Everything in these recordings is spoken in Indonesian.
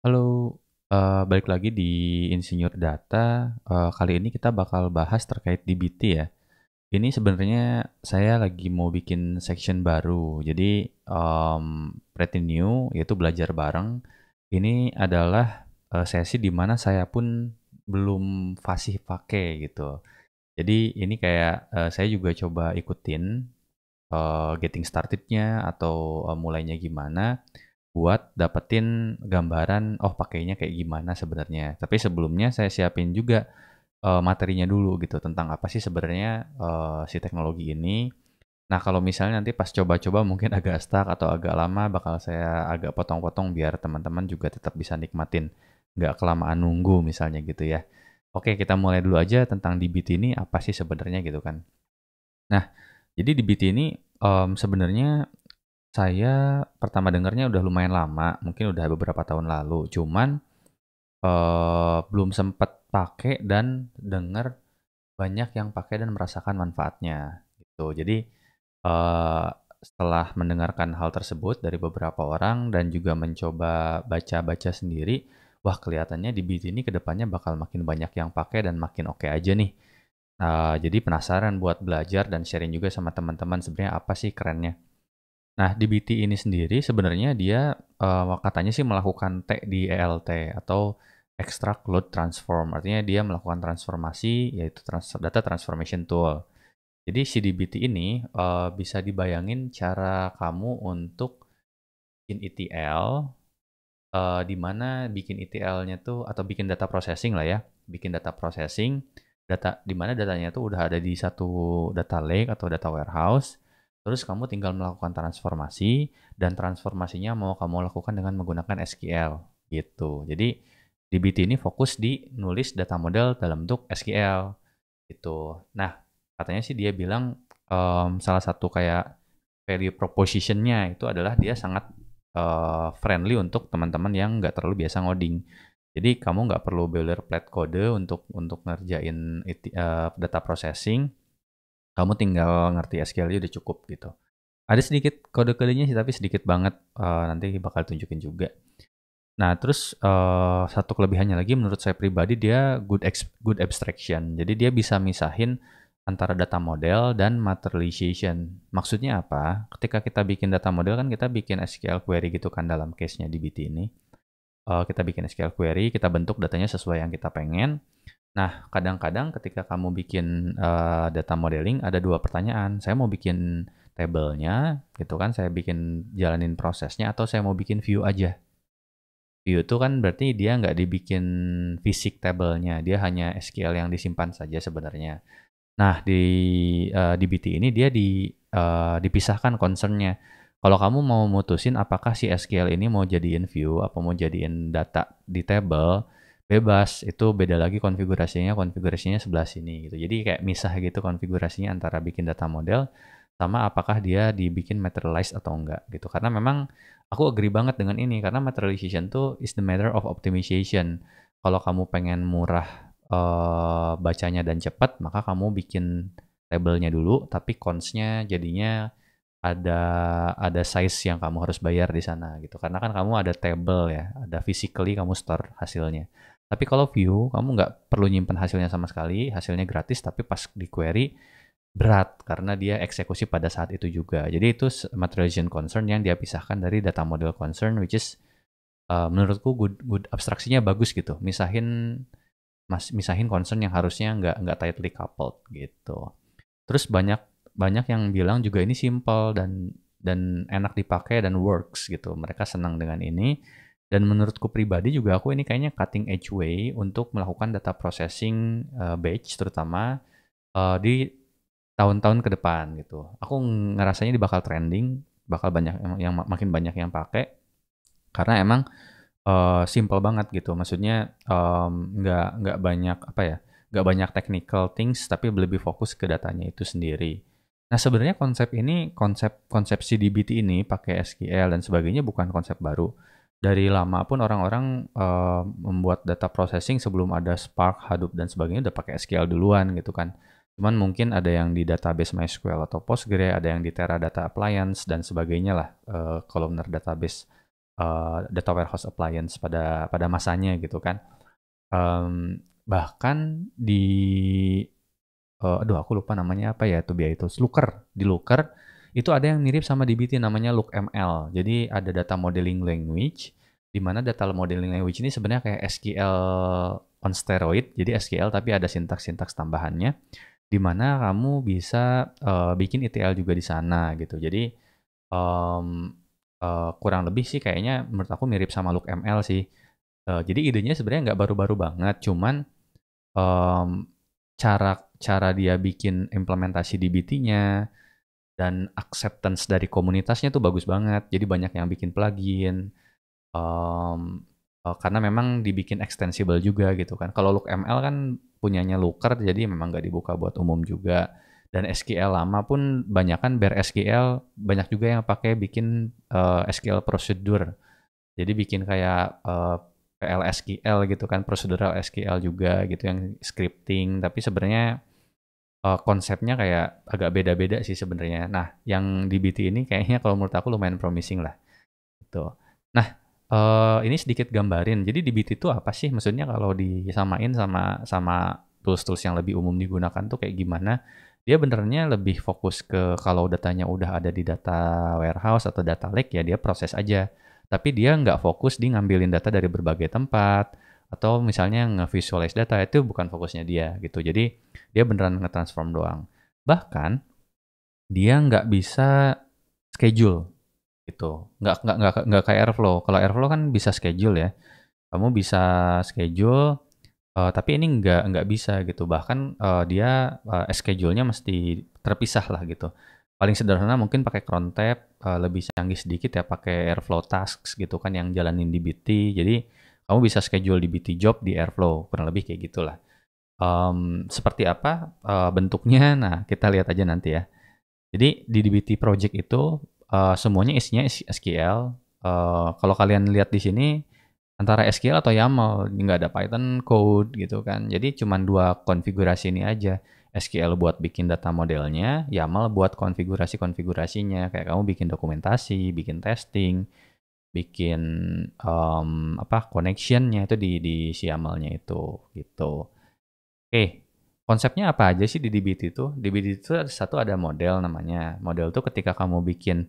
Halo, balik lagi di Insinyur Data. Kali ini kita bakal bahas terkait DBT ya. Ini sebenarnya saya lagi mau bikin section baru. Jadi pretty new, yaitu belajar bareng. Ini adalah sesi di mana saya pun belum fasih pakai gitu. Jadi ini kayak saya juga coba ikutin getting started-nya atau mulainya gimana buat dapetin gambaran, oh pakainya kayak gimana sebenarnya. Tapi sebelumnya saya siapin juga materinya dulu gitu tentang apa sih sebenarnya si teknologi ini. Nah, kalau misalnya nanti pas coba-coba mungkin agak stuck atau agak lama, bakal saya agak potong-potong biar teman-teman juga tetap bisa nikmatin, nggak kelamaan nunggu misalnya gitu ya. Oke, kita mulai dulu aja tentang DBT ini apa sih sebenarnya gitu kan. Nah, jadi DBT ini sebenarnya saya pertama dengarnya udah lumayan lama, mungkin udah beberapa tahun lalu. Cuman belum sempet pakai dan dengar banyak yang pakai dan merasakan manfaatnya gitu. Jadi eee, setelah mendengarkan hal tersebut dari beberapa orang dan juga mencoba baca-baca sendiri, wah kelihatannya DBT ini kedepannya bakal makin banyak yang pakai dan makin oke aja nih. Jadi penasaran buat belajar dan sharing juga sama teman-teman sebenarnya apa sih kerennya. Nah, DBT ini sendiri sebenarnya dia, katanya sih melakukan TDELT atau Extract Load Transform. Artinya dia melakukan transformasi, yaitu Data Transformation Tool. Jadi si DBT ini, bisa dibayangin cara kamu untuk bikin ETL, di mana bikin ETL-nya tuh atau bikin data processing lah ya, bikin data processing, di mana datanya tuh udah ada di satu data lake atau data warehouse, terus kamu tinggal melakukan transformasi, dan transformasinya mau kamu lakukan dengan menggunakan SQL, gitu. Jadi, DBT ini fokus di nulis data model dalam bentuk SQL, gitu. Nah, katanya sih dia bilang, salah satu kayak value proposition-nya itu adalah dia sangat friendly untuk teman-teman yang nggak terlalu biasa ngoding. Jadi kamu nggak perlu boilerplate kode untuk ngerjain data processing, kamu tinggal ngerti SQL aja udah cukup gitu. Ada sedikit kode-kodenya sih tapi sedikit banget, nanti bakal tunjukin juga. Nah terus, satu kelebihannya lagi menurut saya pribadi dia good abstraction. Jadi dia bisa misahin antara data model dan materialization. Maksudnya apa? Ketika kita bikin data model kan kita bikin SQL query gitu kan dalam case-nya DBT ini. Kita bikin SQL query, kita bentuk datanya sesuai yang kita pengen. Nah, kadang-kadang ketika kamu bikin data modeling ada dua pertanyaan. Saya mau bikin tabelnya, gitu kan? Saya bikin jalanin prosesnya, atau saya mau bikin view aja. View itu kan berarti dia nggak dibikin fisik tabelnya, dia hanya SQL yang disimpan saja sebenarnya. Nah, di BT ini dia dipisahkan concernnya. Kalau kamu mau mutusin apakah si SQL ini mau jadiin view, apa mau jadiin data di table, bebas. Itu beda lagi konfigurasinya sebelah sini gitu. Jadi kayak misah gitu konfigurasinya antara bikin data model sama apakah dia dibikin materialized atau enggak gitu. Karena memang aku agree banget dengan ini karena materialization tuh is the matter of optimization. Kalau kamu pengen murah bacanya dan cepat, maka kamu bikin tabelnya dulu, tapi cons-nya jadinya ada size yang kamu harus bayar di sana gitu. Karena kan kamu ada table ya, ada physically kamu store hasilnya. Tapi kalau view, kamu nggak perlu nyimpen hasilnya sama sekali, hasilnya gratis, tapi pas di query berat karena dia eksekusi pada saat itu juga. Jadi itu materialization concern yang dia pisahkan dari data model concern, which is menurutku good abstraksinya bagus gitu. Misahin concern yang harusnya nggak tightly coupled gitu. Terus banyak banyak yang bilang juga ini simple dan enak dipakai dan works gitu. Mereka senang dengan ini. Dan menurutku pribadi juga aku ini kayaknya cutting edge way untuk melakukan data processing batch terutama di tahun-tahun ke depan gitu. Aku ngerasanya ini bakal trending, bakal banyak yang makin banyak yang pakai karena emang simple banget gitu. Maksudnya, nggak banyak apa ya, nggak banyak technical things, tapi lebih fokus ke datanya itu sendiri. Nah, sebenarnya konsep si DBT ini pakai SQL dan sebagainya bukan konsep baru. Dari lama pun orang-orang, membuat data processing sebelum ada Spark, Hadoop, dan sebagainya udah pakai SQL duluan gitu kan. Cuman mungkin ada yang di database MySQL atau Postgre, ada yang di Teradata Appliance dan sebagainya lah, columnar database. data warehouse appliance pada masanya gitu kan. Bahkan di aduh aku lupa namanya apa ya tuh biaya itu, Looker. Di Looker itu ada yang mirip sama DBT namanya LookML. Jadi ada data modeling language, di mana data modeling language ini sebenarnya kayak SQL on steroid. Jadi SQL tapi ada sintaks-sintaks tambahannya, di mana kamu bisa bikin ETL juga di sana gitu. Jadi mmm, kurang lebih sih kayaknya menurut aku mirip sama LookML sih. Jadi idenya sebenarnya nggak baru-baru banget, cuman Mmm, cara cara dia bikin implementasi DBT-nya dan acceptance dari komunitasnya tuh bagus banget. Jadi banyak yang bikin plugin, mmm, karena memang dibikin extensible juga gitu kan. Kalau LookML kan punyanya Looker, jadi memang nggak dibuka buat umum juga. Dan SQL lama pun banyakan bare SQL, banyak juga yang pakai bikin, SQL prosedur. Jadi bikin kayak PL/SQL gitu kan, procedural SQL juga gitu yang scripting, tapi sebenarnya konsepnya kayak agak beda-beda sih sebenarnya. Nah, yang DBT ini kayaknya kalau menurut aku lumayan promising lah, gitu. Nah, ini sedikit gambarin. Jadi DBT itu apa sih? Maksudnya kalau disamain sama sama tools-tools yang lebih umum digunakan tuh kayak gimana? Dia benernya lebih fokus ke kalau datanya udah ada di data warehouse atau data lake ya dia proses aja. Tapi dia nggak fokus di ngambilin data dari berbagai tempat atau misalnya nge-visualize data itu bukan fokusnya dia gitu. Jadi dia beneran nge-transform doang. Bahkan dia nggak bisa schedule gitu. Nggak kayak Airflow. Kalau Airflow kan bisa schedule ya. Kamu bisa schedule, tapi ini nggak bisa gitu. Bahkan dia schedule-nya mesti terpisah lah gitu. Paling sederhana mungkin pakai cron tab, lebih canggih sedikit ya pakai Airflow tasks gitu kan yang jalanin di BT. Jadi kamu bisa schedule di BT job di Airflow, kurang lebih kayak gitulah. Seperti apa bentuknya? Nah, kita lihat aja nanti ya. Jadi di DBT project itu semuanya isinya SQL. Kalau kalian lihat di sini antara SQL atau YAML, nggak ada Python code gitu kan. Jadi cuma dua konfigurasi ini aja. SQL buat bikin data modelnya, YAML buat konfigurasi-konfigurasinya. Kayak kamu bikin dokumentasi, bikin testing, bikin apa connectionnya itu di si YAML-nya itu gitu. Oke, konsepnya apa aja sih di DBT itu? DBT itu satu ada model namanya. Model itu ketika kamu bikin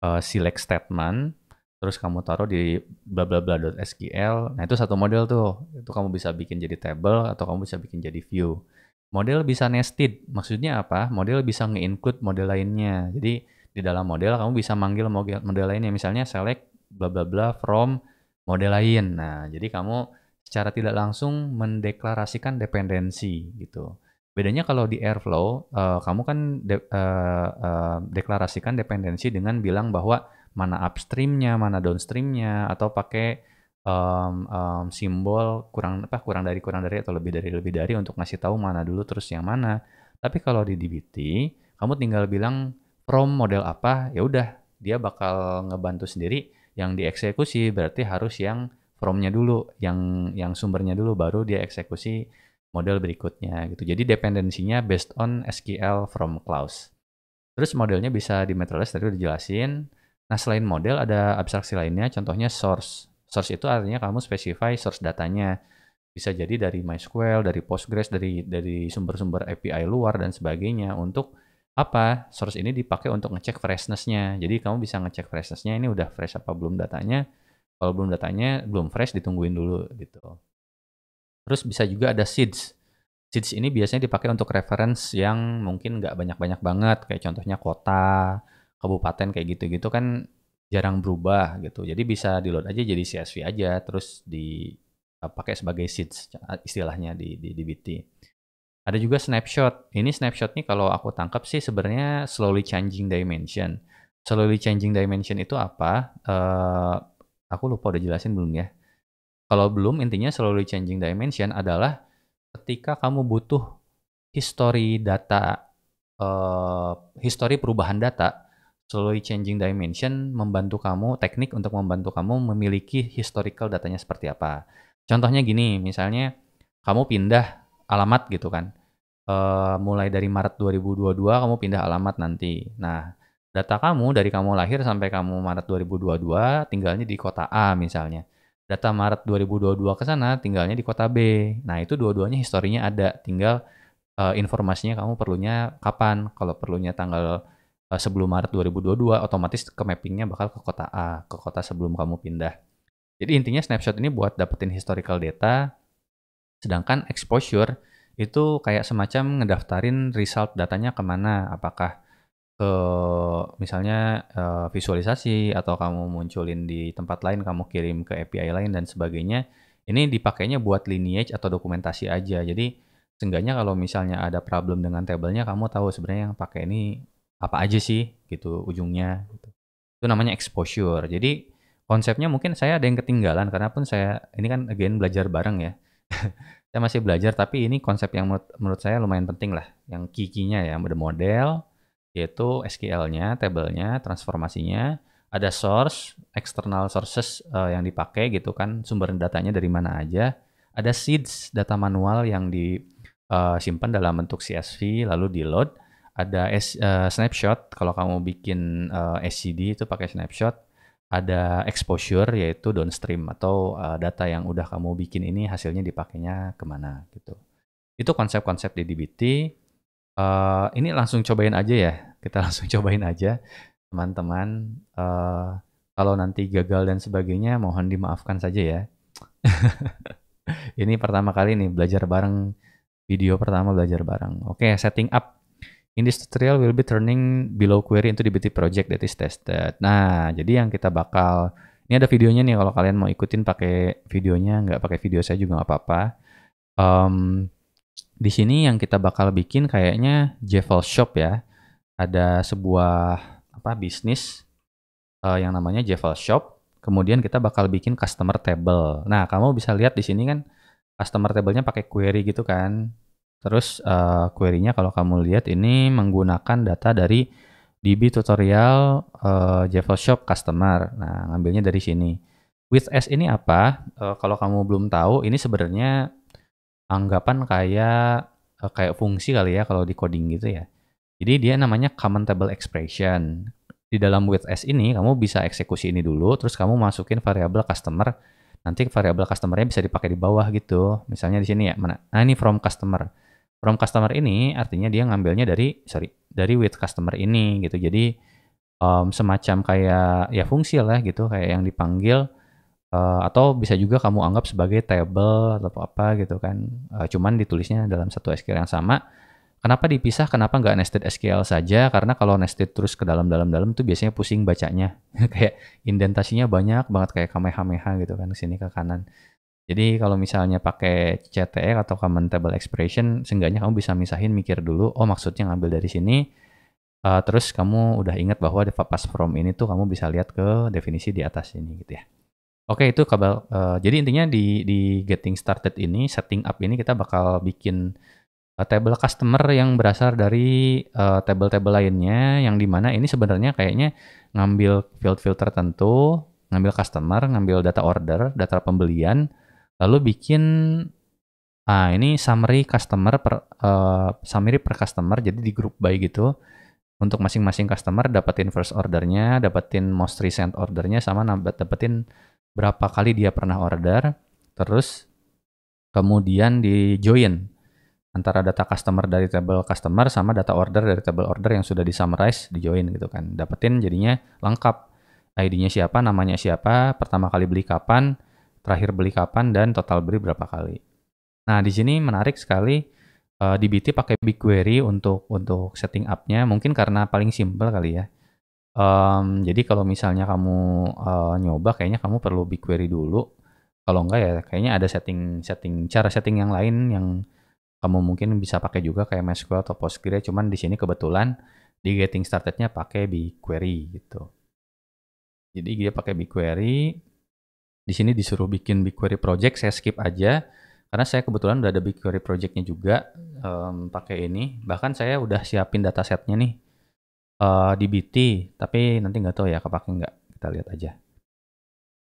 select statement, terus kamu taruh di bla bla bla.sql. Nah, itu satu model tuh. Itu kamu bisa bikin jadi table atau kamu bisa bikin jadi view. Model bisa nested. Maksudnya apa? Model bisa nge-include model lainnya. Jadi di dalam model kamu bisa manggil model lainnya. Misalnya select bla bla bla from model lain. Nah, jadi kamu secara tidak langsung mendeklarasikan dependensi gitu. Bedanya kalau di Airflow, kamu kan deklarasikan dependensi dengan bilang bahwa mana upstream-nya, mana downstream-nya, atau pakai simbol kurang dari atau lebih dari untuk ngasih tahu mana dulu terus yang mana. Tapi kalau di DBT, kamu tinggal bilang from model apa, ya udah dia bakal ngebantu sendiri yang dieksekusi berarti harus yang from-nya dulu, yang sumbernya dulu baru dia eksekusi model berikutnya gitu. Jadi dependensinya based on SQL from clause. Terus modelnya bisa di materialize tadi udah dijelasin. Nah, selain model ada abstraksi lainnya, contohnya source. Source itu artinya kamu specify source datanya. Bisa jadi dari MySQL, dari Postgres, dari sumber-sumber API luar dan sebagainya. Untuk apa? Source ini dipakai untuk ngecek freshness-nya. Jadi kamu bisa ngecek freshness-nya ini udah fresh apa belum datanya. Kalau belum datanya, belum fresh ditungguin dulu gitu. Terus bisa juga ada seeds. Seeds ini biasanya dipakai untuk reference yang mungkin nggak banyak-banyak banget, kayak contohnya kota, kabupaten kayak gitu-gitu kan jarang berubah gitu. Jadi bisa di-load aja jadi CSV aja, terus pakai sebagai seeds istilahnya di DBT. Ada juga snapshot. Ini snapshot nih kalau aku tangkap sih sebenarnya slowly changing dimension. Slowly changing dimension itu apa? Aku lupa udah jelasin belum ya? Kalau belum, intinya slowly changing dimension adalah ketika kamu butuh history data, history perubahan data, slowly changing dimension membantu kamu, teknik untuk membantu kamu memiliki historical datanya seperti apa. Contohnya gini, misalnya kamu pindah alamat gitu kan, mulai dari Maret 2022 kamu pindah alamat nanti. Nah, data kamu dari kamu lahir sampai kamu Maret 2022 tinggalnya di kota A misalnya. Data Maret 2022 ke sana tinggalnya di kota B. Nah, itu dua-duanya historinya ada, tinggal informasinya kamu perlunya kapan. Kalau perlunya tanggal sebelum Maret 2022 otomatis ke mappingnya bakal ke kota A, ke kota sebelum kamu pindah. Jadi intinya snapshot ini buat dapetin historical data, sedangkan exposure itu kayak semacam ngedaftarin result datanya kemana, apakah ke misalnya visualisasi atau kamu munculin di tempat lain, kamu kirim ke API lain dan sebagainya. Ini dipakainya buat lineage atau dokumentasi aja. Jadi seenggaknya kalau misalnya ada problem dengan tabelnya, kamu tahu sebenarnya yang pakai ini apa aja sih gitu ujungnya gitu. Itu namanya exposure. Jadi konsepnya mungkin saya ada yang ketinggalan karena pun saya ini kan again belajar bareng ya. Saya masih belajar tapi ini konsep yang menurut saya lumayan penting lah. Yang key-nya ya, ada model, yaitu SQL-nya, tabelnya, transformasinya, ada source, external sources yang dipakai gitu kan, sumber datanya dari mana aja, ada seeds, data manual yang disimpan dalam bentuk CSV lalu di load, ada snapshot, kalau kamu bikin SCD itu pakai snapshot, ada exposure yaitu downstream atau data yang udah kamu bikin ini hasilnya dipakainya kemana gitu. Itu konsep-konsep di DBT. Ini langsung cobain aja ya, kita langsung cobain aja teman-teman, kalau nanti gagal dan sebagainya mohon dimaafkan saja ya. Ini pertama kali nih belajar bareng, video pertama belajar bareng. Oke, setting up. In this tutorial we'll be turning below query into DBT project that is tested. Nah, jadi yang kita bakal, ini ada videonya nih kalau kalian mau ikutin pakai videonya, nggak pakai video saya juga nggak apa-apa. Di sini yang kita bakal bikin kayaknya Jefel Shop ya. Ada sebuah bisnis yang namanya Jefel Shop. Kemudian kita bakal bikin customer table. Nah, kamu bisa lihat di sini kan customer table-nya pakai query gitu kan. Terus query-nya kalau kamu lihat ini menggunakan data dari DB tutorial Jefel Shop customer. Nah, ngambilnya dari sini. With S ini apa? Kalau kamu belum tahu, ini sebenarnya anggapan kayak fungsi kali ya kalau di coding gitu ya. Jadi dia namanya common table expression. Di dalam with S ini kamu bisa eksekusi ini dulu, terus kamu masukin variabel customer. Nanti variabel customer-nya bisa dipakai di bawah gitu. Misalnya di sini ya, mana? Nah, ini from customer. From customer ini artinya dia ngambilnya dari with customer ini gitu. Jadi semacam kayak ya fungsi lah gitu, kayak yang dipanggil. Atau bisa juga kamu anggap sebagai table atau apa gitu kan, cuman ditulisnya dalam satu SQL yang sama. Kenapa dipisah? Kenapa nggak nested SQL saja? Karena kalau nested terus ke dalam tuh biasanya pusing bacanya. Kayak indentasinya banyak banget kayak kamehameha gitu kan, sini ke kanan. Jadi kalau misalnya pakai CTE atau common table expression, seenggaknya kamu bisa misahin, mikir dulu, oh maksudnya ngambil dari sini, terus kamu udah ingat bahwa pas from ini tuh kamu bisa lihat ke definisi di atas ini gitu ya. Oke, itu jadi intinya di getting started ini, setting up ini kita bakal bikin table customer yang berasal dari table-table lainnya, yang dimana ini sebenarnya kayaknya ngambil field-field tertentu, ngambil customer, ngambil data order, data pembelian, lalu bikin ini summary summary per customer, jadi di group by gitu. Untuk masing-masing customer dapetin first ordernya, dapetin most recent ordernya, sama dapetin berapa kali dia pernah order, terus kemudian di join antara data customer dari table customer sama data order dari table order yang sudah di summarize, di join gitu kan. Dapetin jadinya lengkap. ID-nya siapa, namanya siapa, pertama kali beli kapan, terakhir beli kapan, dan total beli berapa kali. Nah, di sini menarik sekali DBT pakai BigQuery untuk setting up-nya, mungkin karena paling simple kali ya. Jadi kalau misalnya kamu nyoba, kayaknya kamu perlu BigQuery dulu. Kalau enggak ya kayaknya ada cara setting yang lain yang kamu mungkin bisa pakai juga kayak MySQL atau Postgre. Cuman di sini kebetulan di getting started-nya pakai BigQuery gitu. Jadi dia pakai BigQuery. Di sini disuruh bikin BigQuery project, saya skip aja karena saya kebetulan udah ada BigQuery project-nya juga pakai ini. Bahkan saya udah siapin dataset-nya nih. DBT, tapi nanti nggak tahu ya kepake nggak, kita lihat aja.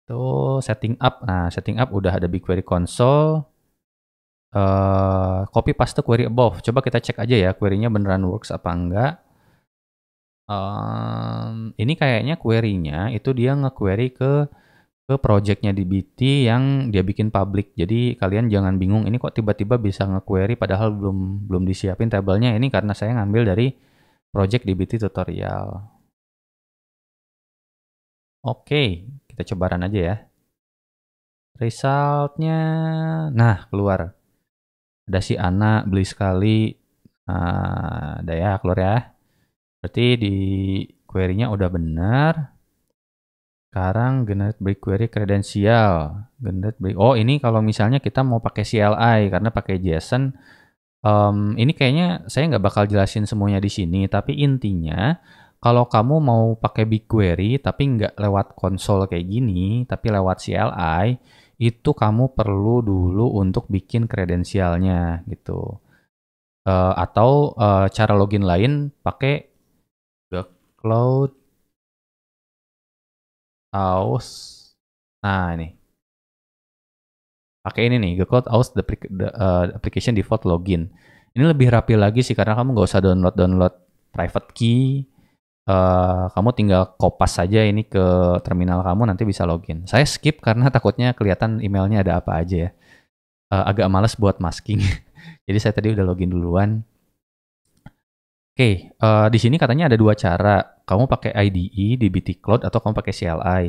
Tuh setting up, nah setting up udah ada BigQuery console, copy paste query above. Coba kita cek aja ya query-nya beneran works apa enggak. Ini kayaknya query-nya itu dia nge-query ke project-nya DBT yang dia bikin public. Jadi kalian jangan bingung ini kok tiba-tiba bisa nge-query padahal belum disiapin tabelnya. Ini karena saya ngambil dari project DBT tutorial. Oke, kita coba run aja ya. Resultnya, nah keluar. Ada si Ana beli sekali. Nah, ada ya keluar ya. Berarti di query-nya udah benar. Sekarang generate break query kredensial. Oh ini kalau misalnya kita mau pakai CLI karena pakai JSON. Ini kayaknya saya nggak bakal jelasin semuanya di sini. Tapi intinya kalau kamu mau pakai BigQuery tapi nggak lewat konsol kayak gini, tapi lewat CLI, itu kamu perlu dulu untuk bikin kredensialnya gitu. Atau cara login lain pakai Cloud Aus. Nah ini pakai ini nih, Cloud Aus the application default login. Ini lebih rapi lagi sih karena kamu nggak usah download private key. Kamu tinggal kopas saja ini ke terminal kamu, nanti bisa login. Saya skip karena takutnya kelihatan emailnya ada apa aja ya. Agak males buat masking. Jadi saya tadi udah login duluan. Oke, di sini katanya ada dua cara. Kamu pakai IDE, DBT Cloud, atau kamu pakai CLI.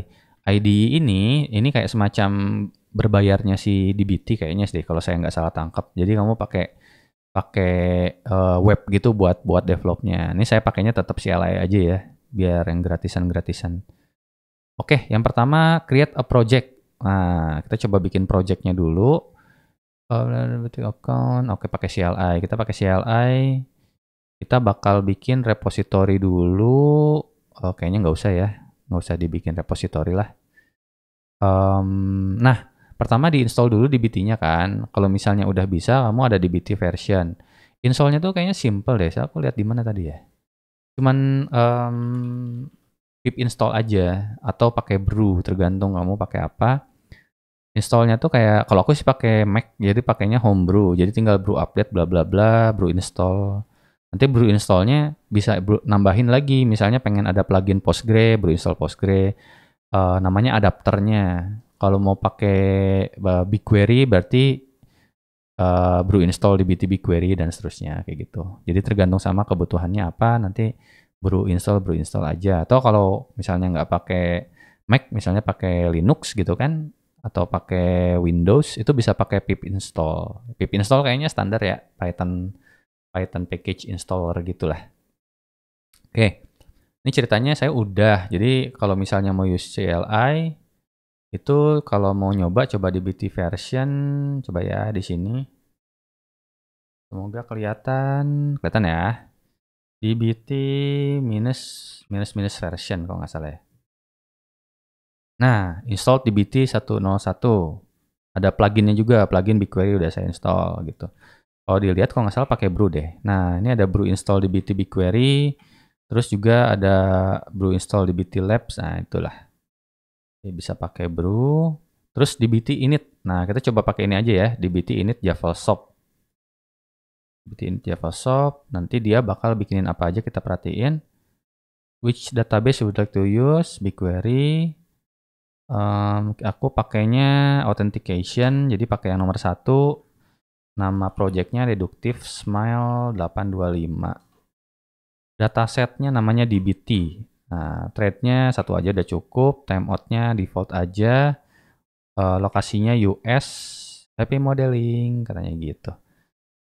IDE ini kayak semacam berbayarnya si DBT kayaknya sih, kalau saya nggak salah tangkap. Jadi kamu pakai pakai web gitu buat developnya. Ini saya pakainya tetap CLI aja ya, biar yang gratisan-gratisan. Oke, yang pertama create a project. Nah, kita coba bikin projectnya dulu. Account, oke pakai CLI. Kita pakai CLI. Kita bakal bikin repository dulu. Kayaknya nggak usah ya, nggak usah dibikin repository lah. Nah, pertama diinstal dulu DBT-nya kan. Kalau misalnya udah bisa, kamu ada DBT version. Installnya tuh kayaknya simple deh. Aku lihat di mana tadi ya. Cuman pip install aja atau pakai brew, tergantung kamu pakai apa. Installnya tuh kayak kalau aku sih pakai Mac, jadi pakainya homebrew. Jadi tinggal brew update bla bla bla, brew install. Nanti brew installnya bisa nambahin lagi. Misalnya pengen ada plugin Postgre, brew install Postgre. Namanya adapternya. Kalau mau pakai BigQuery berarti brew install DBT BigQuery dan seterusnya kayak gitu. Jadi tergantung sama kebutuhannya apa, nanti brew install aja. Atau kalau misalnya nggak pakai Mac, misalnya pakai Linux gitu kan, atau pakai Windows, itu bisa pakai pip install. Pip install kayaknya standar ya, Python package installer gitulah. Oke, ini ceritanya saya udah. Jadi kalau misalnya mau use CLI, itu kalau mau nyoba coba DBT version, coba ya di sini. Semoga kelihatan ya. DBT minus version kalau nggak salah ya. Nah, install DBT 101. Ada pluginnya juga, plugin BigQuery udah saya install gitu. Kalau dilihat kalau nggak salah pakai brew deh. Nah, ini ada brew install DBT BigQuery. Terus juga ada brew install DBT Labs. Nah, itulah. Ini bisa pakai brew. Terus DBT init. Nah, kita coba pakai ini aja ya, DBT init JavaShop. DBT init JavaShop. Nanti dia bakal bikinin apa aja kita perhatiin. Which database you would like to use? BigQuery. Aku pakainya authentication, jadi pakai yang nomor 1. Nama projectnya Reductive Smile 825. Datasetnya namanya DBT. Nah, threadnya satu aja udah cukup. Timeoutnya default aja. Lokasinya US. Happy modeling katanya gitu.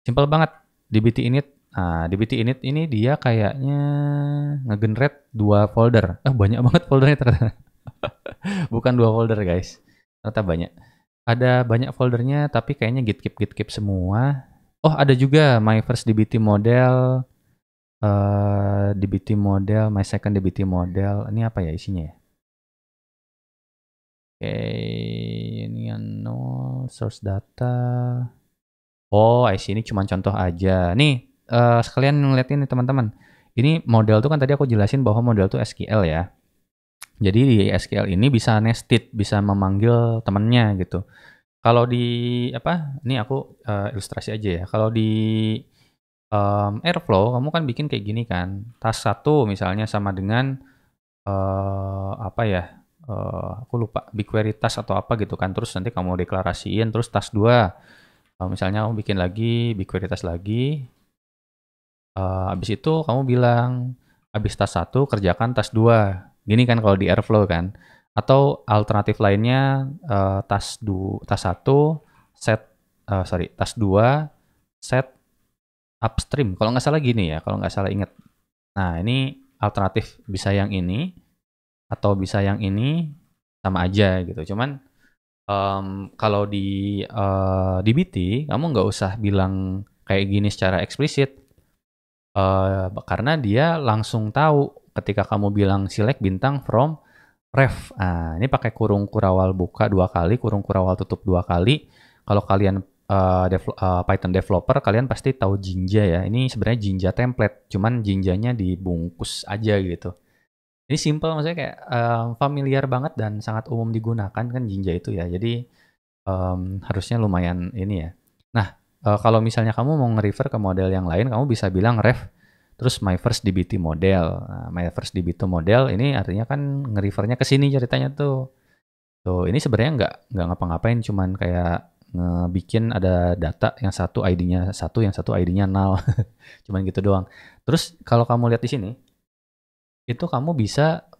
Simple banget. DBT init. Nah, DBT init ini dia kayaknya ngegenerate 2 folder. Banyak banget foldernya ternyata. Bukan 2 folder guys. Ternyata banyak. Ada banyak foldernya tapi kayaknya git-keep semua. Oh, ada juga my first DBT model, DBT model, my second DBT model. Ini apa ya isinya ya? Oke, ini source data. Oh, ini cuma contoh aja. Nih, sekalian ngeliatin nih teman-teman. Ini model tuh kan tadi aku jelasin bahwa model tuh SQL ya. Jadi di SQL ini bisa nested, bisa memanggil temennya gitu. Kalau di ini aku ilustrasi aja ya. Kalau di Airflow kamu kan bikin kayak gini kan, task 1 misalnya sama dengan, apa ya, aku lupa BigQuery task atau apa gitu kan, terus nanti kamu deklarasiin, terus task 2, misalnya kamu bikin lagi BigQuery task lagi, habis itu kamu bilang, habis task 1 kerjakan task 2, gini kan kalau di Airflow kan. Atau alternatif lainnya, task 1 set, task 2 set upstream, kalau nggak salah gini ya, kalau nggak salah inget. Nah, ini alternatif bisa yang ini, atau bisa yang ini, sama aja gitu. Cuman, kalau di BT, kamu nggak usah bilang kayak gini secara eksplisit, karena dia langsung tahu ketika kamu bilang select bintang from ref. Nah, ini pakai kurung kurawal buka 2 kali, kurung kurawal tutup 2 kali. Kalau kalian Python developer, kalian pasti tahu Jinja ya. Ini sebenarnya Jinja template, cuman Jinjanya dibungkus aja gitu. Ini simple, maksudnya kayak familiar banget dan sangat umum digunakan kan Jinja itu ya. Jadi harusnya lumayan ini ya. Nah, kalau misalnya kamu mau nge-refer ke model yang lain, kamu bisa bilang ref terus my first dbt model. Nah, my first dbt model ini artinya kan nge-refernya ke sini ceritanya tuh. Tuh, ini sebenarnya nggak ngapa-ngapain, cuman kayak ngebikin ada data yang satu ID-nya 1, yang satu ID-nya 0. Cuman gitu doang. Terus kalau kamu lihat di sini, itu kamu bisa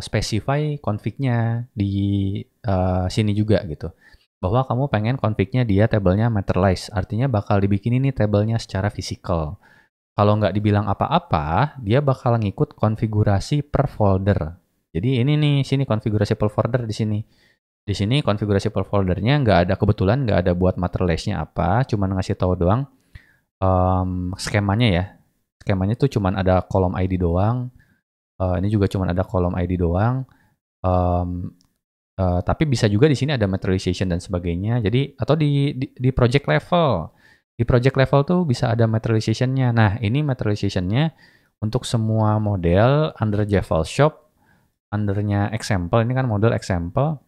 specify config-nya di sini juga gitu. Bahwa kamu pengen config-nya dia tabelnya materialize, artinya bakal dibikin ini tabelnya secara fisikal. Kalau nggak dibilang apa-apa, dia bakal ngikut konfigurasi per folder. Jadi ini nih, sini konfigurasi per folder di sini. Di sini konfigurasi per foldernya nggak ada, kebetulan nggak ada buat materialize-nya apa, cuman ngasih tahu doang skemanya ya. Skemanya tuh cuman ada kolom ID doang. Ini juga cuman ada kolom ID doang. Tapi bisa juga di sini ada materialization dan sebagainya. Jadi atau di project level. Di project level tuh bisa ada materialization-nya. Nah, ini materialization-nya untuk semua model under Java Shop, undernya example, ini kan model example,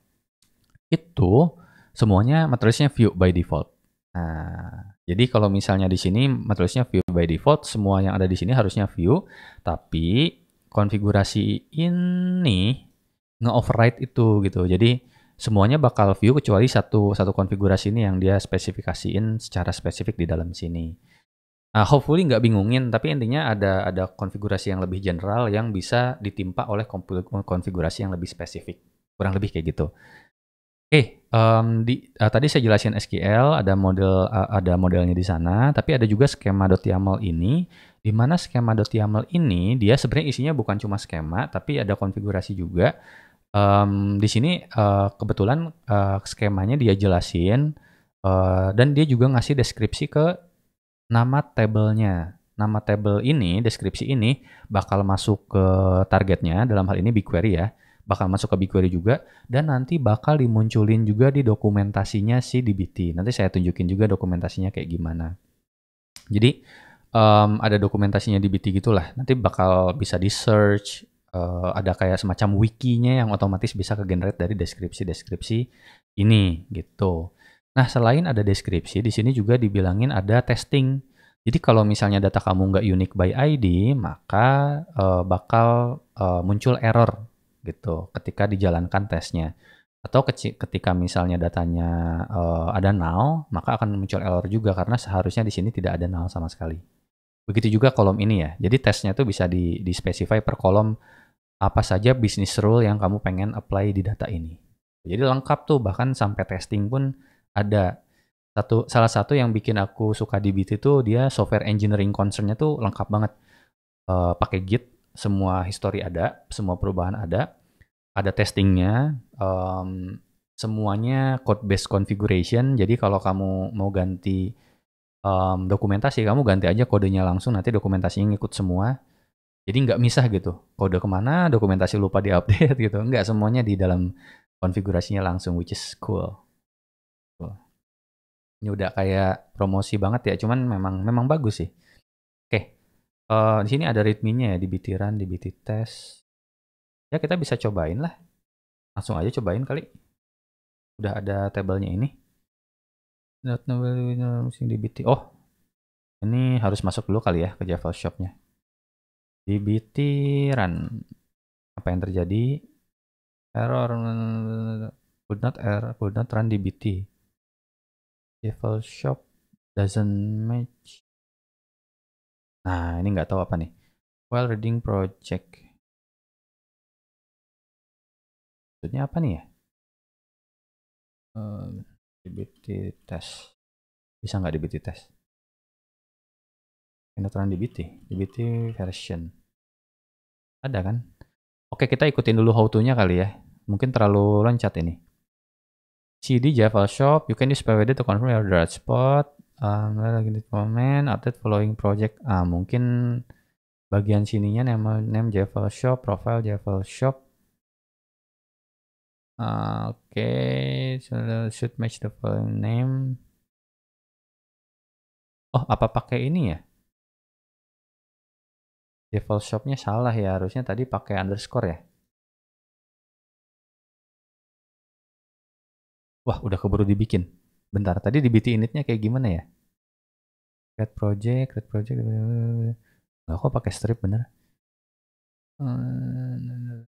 itu semuanya materialisnya view by default. Nah, jadi kalau misalnya di sini materialisnya view by default, semua yang ada di sini harusnya view, tapi konfigurasi ini nge-override itu gitu. Jadi semuanya bakal view kecuali satu konfigurasi ini yang dia spesifikasiin secara spesifik di dalam sini. Nah, hopefully nggak bingungin, tapi intinya ada konfigurasi yang lebih general yang bisa ditimpa oleh konfigurasi yang lebih spesifik. Kurang lebih kayak gitu. Oke, tadi saya jelasin SQL, ada modelnya di sana, tapi ada juga skema.yaml ini, di mana skema.yaml ini dia sebenarnya isinya bukan cuma skema, tapi ada konfigurasi juga. Di sini kebetulan skemanya dia jelasin, dan dia juga ngasih deskripsi ke nama tabelnya. Nama tabel ini, deskripsi ini bakal masuk ke targetnya, dalam hal ini BigQuery ya, bakal masuk ke BigQuery juga, dan nanti bakal dimunculin juga di dokumentasinya si DBT. Nanti saya tunjukin juga dokumentasinya kayak gimana. Jadi ada dokumentasinya DBT gitulah. Nanti bakal bisa di search, ada kayak semacam wikinya yang otomatis bisa ke-generate dari deskripsi-deskripsi ini gitu. Nah, selain ada deskripsi, di sini juga dibilangin ada testing. Jadi kalau misalnya data kamu nggak unique by ID, maka bakal muncul error gitu ketika dijalankan tesnya. Atau ketika misalnya datanya ada null, maka akan muncul error juga karena seharusnya di sini tidak ada null sama sekali. Begitu juga kolom ini ya. Jadi tesnya tuh bisa di-specify per kolom apa saja business rule yang kamu pengen apply di data ini. Jadi lengkap tuh, bahkan sampai testing pun ada. Salah satu yang bikin aku suka di BT itu dia software engineering concern-nya tuh lengkap banget. Pakai Git, semua history ada, semua perubahan ada testingnya, semuanya code based configuration. Jadi kalau kamu mau ganti dokumentasi, kamu ganti aja kodenya langsung, nanti dokumentasinya ngikut semua. Jadi nggak misah gitu, kode kemana, dokumentasi lupa diupdate gitu. Nggak, semuanya di dalam konfigurasinya langsung, which is cool. Ini udah kayak promosi banget ya, cuman memang bagus sih. Oke, di sini ada readme-nya ya, di BT run, di BT test. Ya kita bisa cobain lah, langsung aja cobain kali. Udah ada tabelnya ini. Not di BT. Oh, Ini harus masuk dulu kali ya ke Java Shop-nya. dbt run. Apa yang terjadi? Error. Would not run dbt. Java Shop doesn't match. Nah, ini nggak tahu apa nih. While reading project. Maksudnya apa nih ya? dbt test. Bisa nggak dbt test? Cannot run dbt version. Ada kan? Oke, kita ikutin dulu how to-nya kali ya. Mungkin terlalu loncat ini. cd Java Shop, you can use pwd to confirm your right spot. Lagi di comment, update following project. Mungkin bagian sininya name Java Shop, profile Java Shop. Oke, so should match the following name. Oh, apa pakai ini ya? Java Shop-nya salah ya, harusnya tadi pakai underscore ya. Wah, udah keburu dibikin. Bentar, tadi dbt initnya kayak gimana ya? Create project. Nggak, kok pakai strip bener.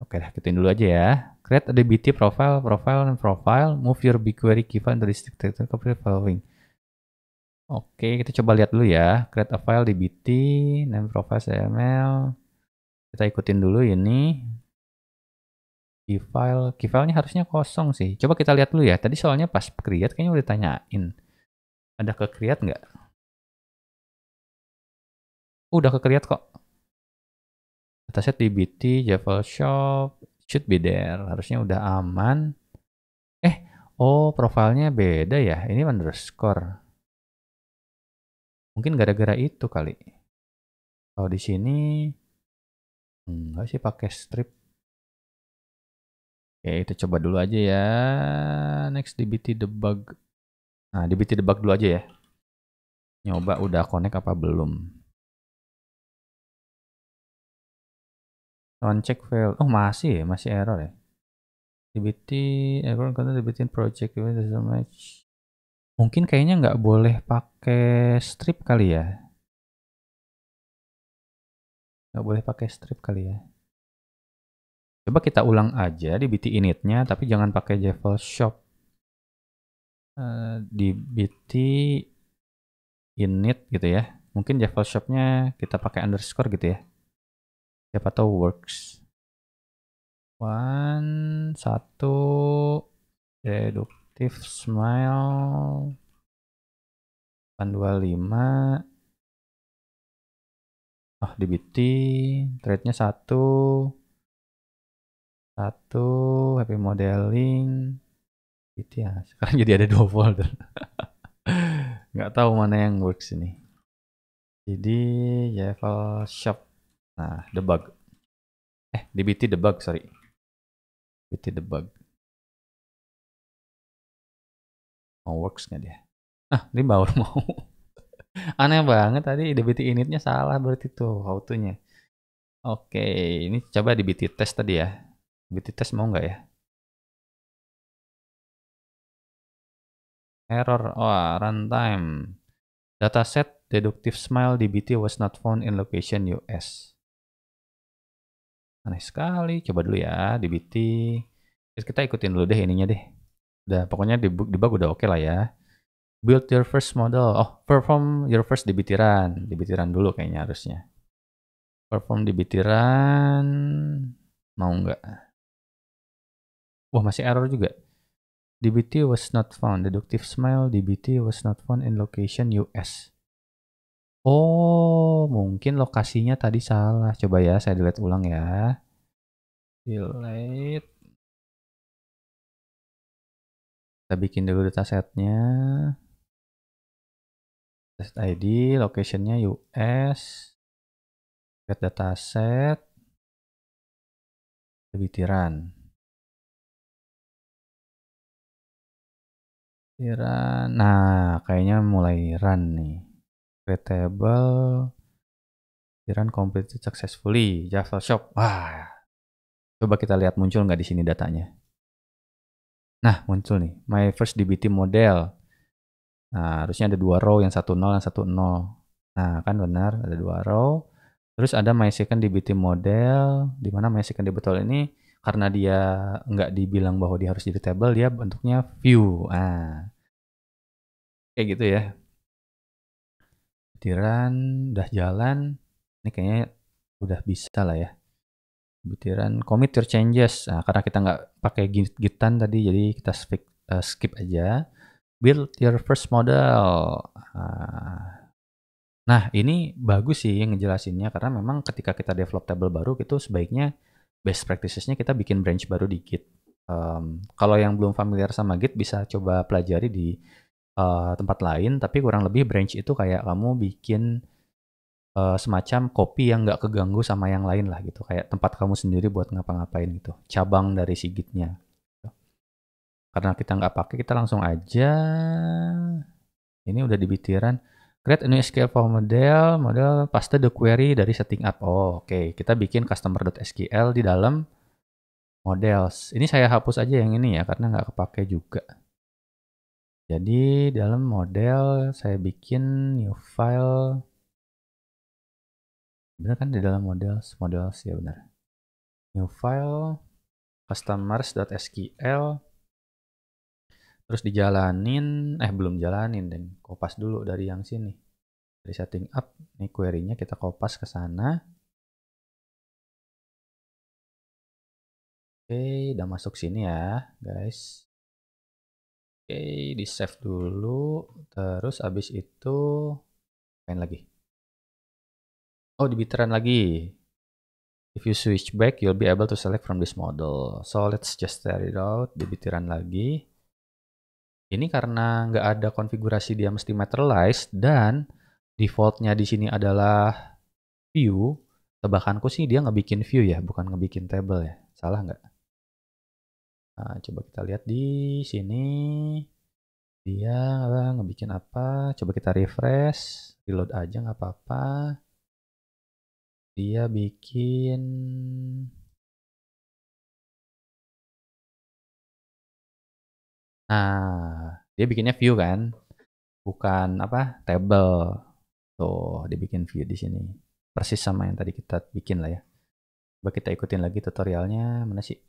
Oke, gituin dulu aja ya. Create a dbt profile, move your BigQuery key file into restricted following. Oke, kita coba lihat dulu ya. Create a file dbt, name profile CML. Kita ikutin dulu ini. Key filenya harusnya kosong sih. Coba kita lihat dulu ya. Tadi soalnya pas create kayaknya udah tanyain. Ada ke create nggak? Udah ke create kok. Dataset dbt, Java Shop, should be there. Harusnya udah aman. Oh, profilnya beda ya. Ini underscore. Mungkin gara-gara itu kali. Kalau di sini enggak sih pakai strip. Oke, kita coba dulu aja ya. Next dbt debug. Nah, dbt debug dulu aja ya. Nyoba udah connect apa belum. Check fail. Oh, masih ya, masih error ya. dbt error content dbt project doesn't match. Mungkin kayaknya nggak boleh pakai strip kali ya. Nggak boleh pakai strip kali ya. Coba kita ulang aja dbt initnya, tapi jangan pakai Java Shop. Dbt init gitu ya. Mungkin Java Shop-nya kita pakai underscore gitu ya. Siapa tahu works. 1 deductive smile 825. dbt thread-nya 1 happy modeling gitu ya. Sekarang jadi ada 2 folder. Nggak tahu mana yang works ini. Jadi Java Shop. Nah, debug. dbt debug, sorry. dbt debug. Mau works nggak dia? Ini baru mau. Aneh banget tadi dbt initnya salah berarti tuh how-to-nya. Oke, ini coba dbt test tadi ya. dbt test mau nggak ya? Error. Runtime. Dataset deductive smile dbt was not found in location US. Aneh sekali. Coba dulu ya dbt. Terus kita ikutin dulu deh ininya deh. Udah, pokoknya debug udah oke lah ya. Build your first model. Perform your first dbt run. dbt run dulu kayaknya harusnya. Perform dbt run. Mau nggak? Wah, masih error juga. dbt was not found. Deductive smile dbt was not found in location US. Oh, mungkin lokasinya tadi salah. Coba ya, saya delete ulang ya. Delete. Kita bikin dulu datasetnya. Dataset ID, locationnya US. Get dataset. dbt run. Nah, kayaknya mulai run nih. Create table. Run completed successfully. Java Shop. Wah. Coba kita lihat muncul nggak di sini datanya. Nah, muncul nih. My first dbt model. Nah, harusnya ada 2 row, yang 1 0, yang 1 0. Nah, kan benar ada 2 row. Terus ada mySecondDbt model, di mana mySecondDbt ini karena dia nggak dibilang bahwa dia harus jadi table, dia bentuknya view. Nah, kayak gitu ya. Butiran udah jalan. Ini kayaknya udah bisa lah ya. Butiran commit your changes. Nah, karena kita nggak pakai gitan tadi, jadi kita skip aja. Build your first model. Nah, ini bagus sih ngejelasinnya karena memang ketika kita develop table baru itu sebaiknya best practices-nya kita bikin branch baru di Git. Kalau yang belum familiar sama Git bisa coba pelajari di tempat lain, tapi kurang lebih branch itu kayak kamu bikin semacam copy yang nggak keganggu sama yang lain lah gitu. Kayak tempat kamu sendiri buat ngapa-ngapain gitu. Cabang dari si Git-nya. Karena kita nggak pakai, kita langsung aja. Ini udah di bitiran. Create a new SQL for model paste the query dari setting up. Oh, oke. Kita bikin customer.sql di dalam models. Ini saya hapus aja yang ini ya, karena nggak kepake juga. Jadi dalam model saya bikin new file. Benar kan di dalam models ya benar. New file customers.sql. Terus dijalanin, belum jalanin deh. Kopas dulu dari yang sini. Dari setting up, ini query-nya kita kopas ke sana. Oke, udah masuk sini ya, guys. Oke, di save dulu. Terus abis itu, main lagi. Oh, di biteran lagi. If you switch back, you'll be able to select from this model. So, let's just try it out. Di bitiran lagi. Ini karena nggak ada konfigurasi dia mesti materialize dan defaultnya di sini adalah view. Tebakanku sih dia ngebikin view ya, bukan ngebikin table ya. Salah nggak? Nah, coba kita lihat di sini. Dia ngebikin apa? Coba kita refresh. Reload aja nggak apa-apa. Dia bikin... Nah, dia bikinnya view kan? Bukan apa? Table. Tuh, dibikin view di sini. Persis sama yang tadi kita bikin lah ya. Coba kita ikutin lagi tutorialnya. Mana sih?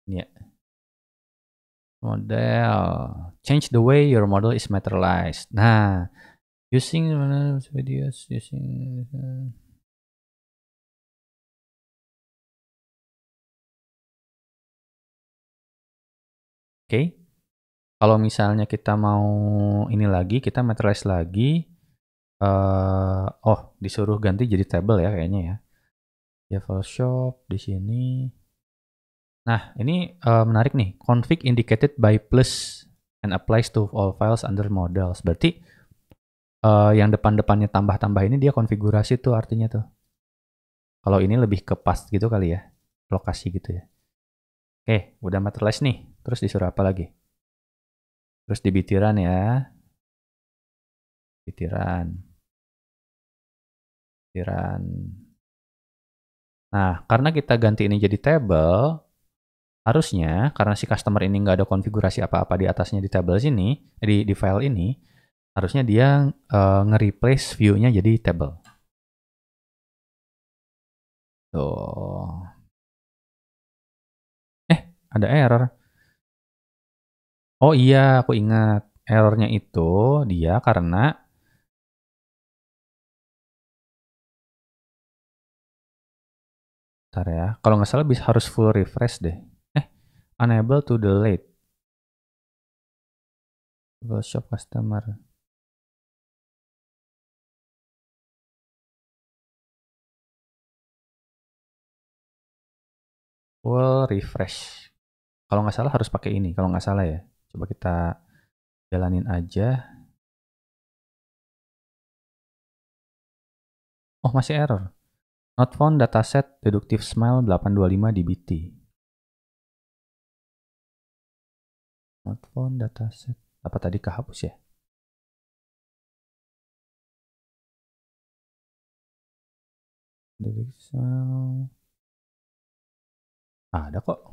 Ini ya. Model. Change the way your model is materialized. Nah, using videos, using... Oke. Kalau misalnya kita mau ini lagi, kita materialize lagi. Oh, disuruh ganti jadi table ya kayaknya ya. Java shop di sini. Nah, ini menarik nih. Config indicated by plus and applies to all files under models. Berarti yang depan-depannya tambah-tambah ini dia konfigurasi tuh artinya tuh. Kalau ini lebih ke path gitu kali ya. Lokasi gitu ya. Oke, udah materialize nih. Terus disuruh apa lagi? Terus di bitiran ya. Bitiran. Nah, karena kita ganti ini jadi table, harusnya karena si customer ini nggak ada konfigurasi apa-apa di atasnya di table sini, di file ini, harusnya dia nge-replace view-nya jadi table. Tuh. Ada error. Oh iya, aku ingat. Errornya itu dia karena bentar ya. Kalau nggak salah harus full refresh deh. Unable to delete. Shop customer. Full refresh. Kalau nggak salah harus pakai ini. Kalau nggak salah ya. Coba kita jalanin aja. Oh, masih error. Not found dataset deductive smile 825 dbt. Not found dataset. Apa tadi kehapus ya? Deductive smile. Ada kok.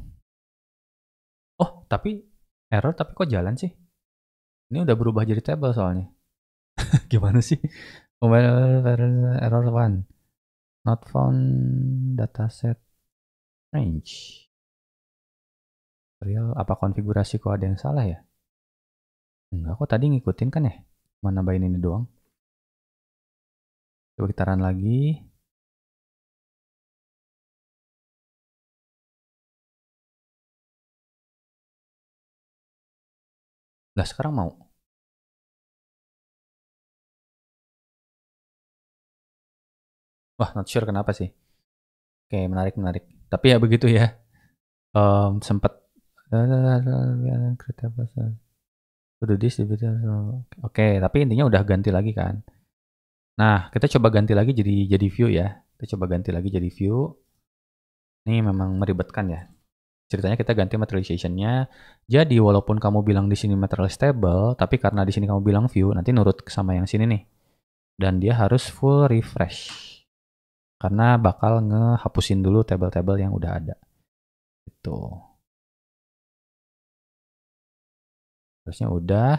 Oh, tapi error tapi kok jalan sih? Ini udah berubah jadi table soalnya. Gimana sih? Error 1. Not found dataset range. Real, apa konfigurasi kok ada yang salah ya? Enggak, kok tadi ngikutin kan ya? Cuma nambahin ini doang. Coba kita run lagi. Lah sekarang mau. Wah, not sure kenapa sih. Oke, menarik. Tapi ya begitu ya. Sempat Oke, tapi intinya udah ganti lagi kan. Nah, kita coba ganti lagi jadi view ya. Kita coba ganti lagi jadi view. Ini memang meribetkan ya. Ceritanya kita ganti materialization-nya. Jadi walaupun kamu bilang di sini material stable, tapi karena di sini kamu bilang view, nanti nurut sama yang sini nih. Dan dia harus full refresh. Karena bakal ngehapusin dulu tabel-tabel yang udah ada. Gitu. Terusnya udah.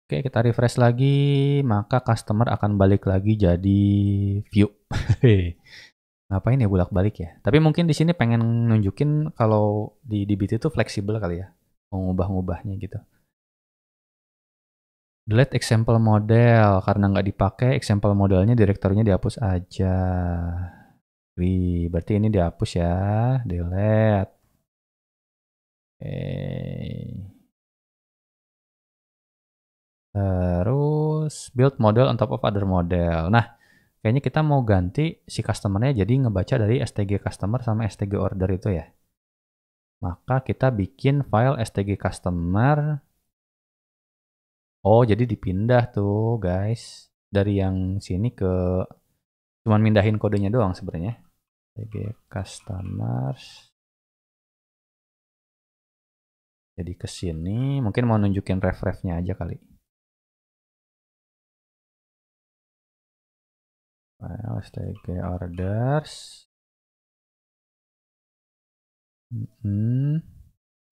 Oke, kita refresh lagi, maka customer akan balik lagi jadi view. Ngapain ya bolak-balik ya? Tapi mungkin di sini pengen nunjukin kalau di DBT itu fleksibel kali ya. Mau ngubah-ngubahnya gitu. Delete example model. Karena nggak dipakai, example modelnya direktornya dihapus aja. Wih, berarti ini dihapus ya. Delete. Oke. Terus build model on top of other model. Nah, kayaknya kita mau ganti si customer-nya jadi ngebaca dari stg customer sama stg order itu ya. Maka kita bikin file stg customer. Oh, jadi dipindah tuh, guys. Dari yang sini ke cuman mindahin kodenya doang sebenarnya. Stg customers. Jadi ke sini, mungkin mau nunjukin ref-refnya aja kali. File stg orders.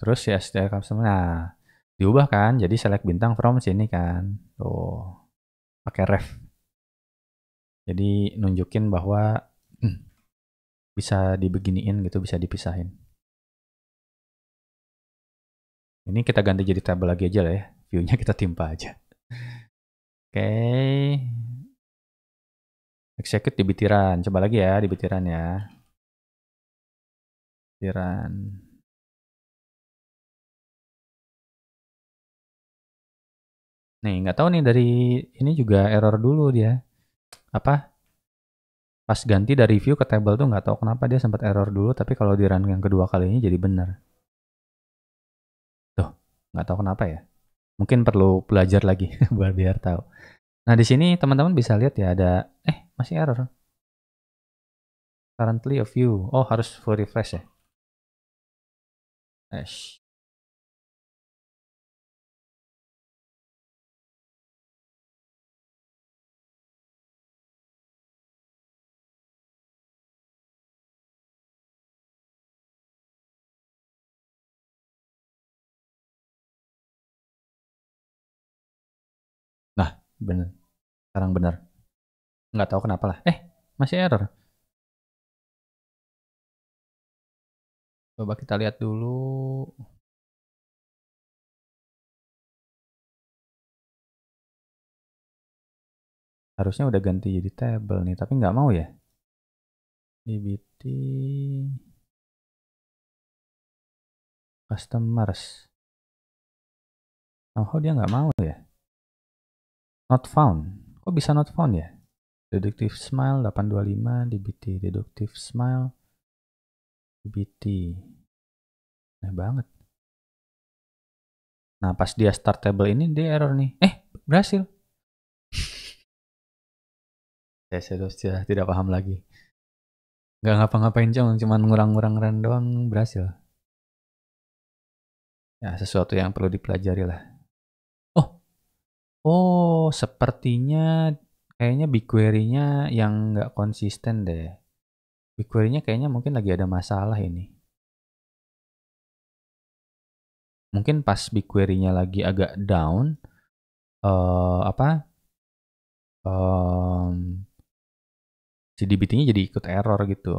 Terus ya stg customer. Nah, diubah kan, jadi select bintang from sini kan. Tuh, pakai ref. Jadi nunjukin bahwa bisa dibeginiin gitu, bisa dipisahin. Ini kita ganti jadi tabel lagi aja lah ya. View-nya kita timpa aja. Oke. Execute di bitiran. Coba lagi ya di bitiran ya. Bitiran. Nih, nggak tahu nih dari ini juga error dulu dia. Apa? Pas ganti dari view ke table tuh nggak tahu kenapa dia sempat error dulu, tapi kalau di run yang kedua kalinya jadi benar. Tuh, nggak tahu kenapa ya. Mungkin perlu belajar lagi buat biar tahu. Nah, di sini teman-teman bisa lihat ya ada masih error. Currently a view. Oh, harus full refresh ya. Nah, bener. Sekarang bener. Nggak tahu kenapa lah. Masih error. Coba kita lihat dulu. Harusnya udah ganti jadi table nih, tapi nggak mau ya. DBT customers. Oh, dia nggak mau ya. Not found. Kok bisa not found ya? Deductive smile 825 DBT. Deductive smile DBT. Aneh banget. Nah, pas dia start table ini dia error nih. Berhasil. Saya sudah tidak paham lagi. Nggak ngapa-ngapain, cuman ngurang-ngurang run doang berhasil. Ya, sesuatu yang perlu dipelajari lah. Oh, sepertinya kayaknya BigQuery-nya yang nggak konsisten deh. BigQuery-nya kayaknya mungkin lagi ada masalah ini. Mungkin pas BigQuery-nya lagi agak down, apa si DBT-nya jadi ikut error gitu.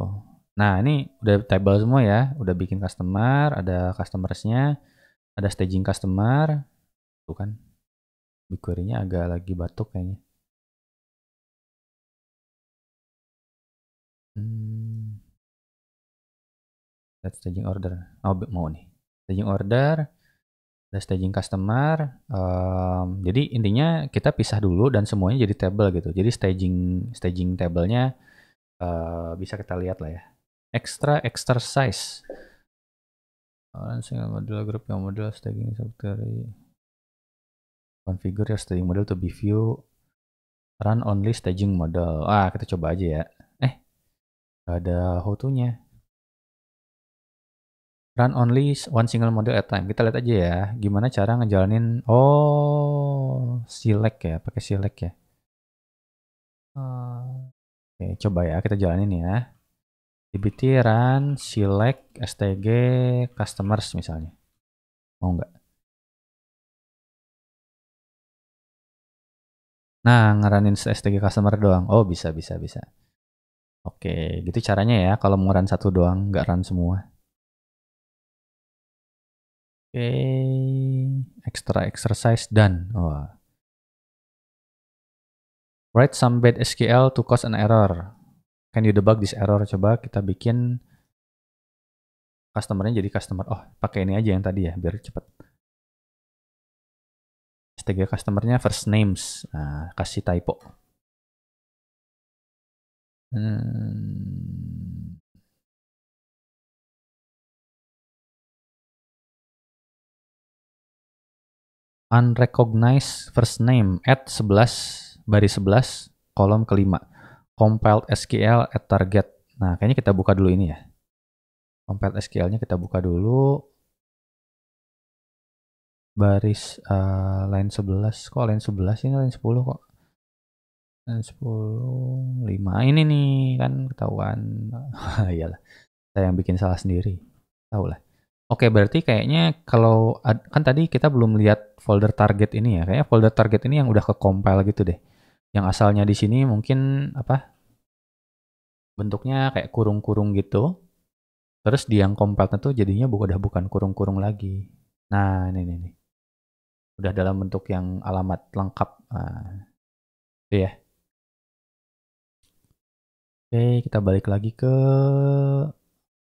Nah, ini udah table semua ya, udah bikin customer, ada customersnya, ada staging customer, tuh kan, BigQuery-nya agak lagi batuk kayaknya. Lihat staging order, oh mau nih, staging order, ada staging customer, jadi intinya kita pisah dulu dan semuanya jadi table gitu, jadi staging tablenya bisa kita lihat lah ya. Extra exercise. Single model group yang model staging secretary. Configure your staging model to be view. Run only staging model. Kita coba aja ya. Gak ada how to-nya. Run only one single model at time. Kita lihat aja ya. Gimana cara ngejalanin. Select ya. Pakai select ya. Oke, coba ya. Kita jalanin ya. dbt run select stg customers misalnya. Mau nggak? Nah, ngeranin stg customer doang. Oh, bisa. Oke, gitu caranya ya. Kalau mau run satu doang, nggak run semua. Oke, extra exercise done. Write some bad SQL to cause an error. Can you debug this error? Coba kita bikin customernya jadi customer. Pakai ini aja yang tadi ya, biar cepat. STG customernya first names. Nah, kasih typo. Unrecognized first name at 11 baris 11 kolom kelima. Compiled SQL at target. Nah, kayaknya kita buka dulu ini ya. Compiled SQL-nya kita buka dulu. Baris line 11. Kok line 11 ini line 10 kok? Line 10 5. Ini nih kan ketahuan. Iyalah. Saya yang bikin salah sendiri. Tahu lah. Oke, berarti kayaknya kalau kan tadi kita belum lihat folder target ini ya. Kayaknya folder target ini yang udah ke-compile gitu deh. Yang asalnya di sini mungkin bentuknya kayak kurung-kurung gitu. Terus di yang compile tuh jadinya udah bukan kurung-kurung lagi. Nah, ini. Udah dalam bentuk yang alamat lengkap. Itu ya. Oke, kita balik lagi ke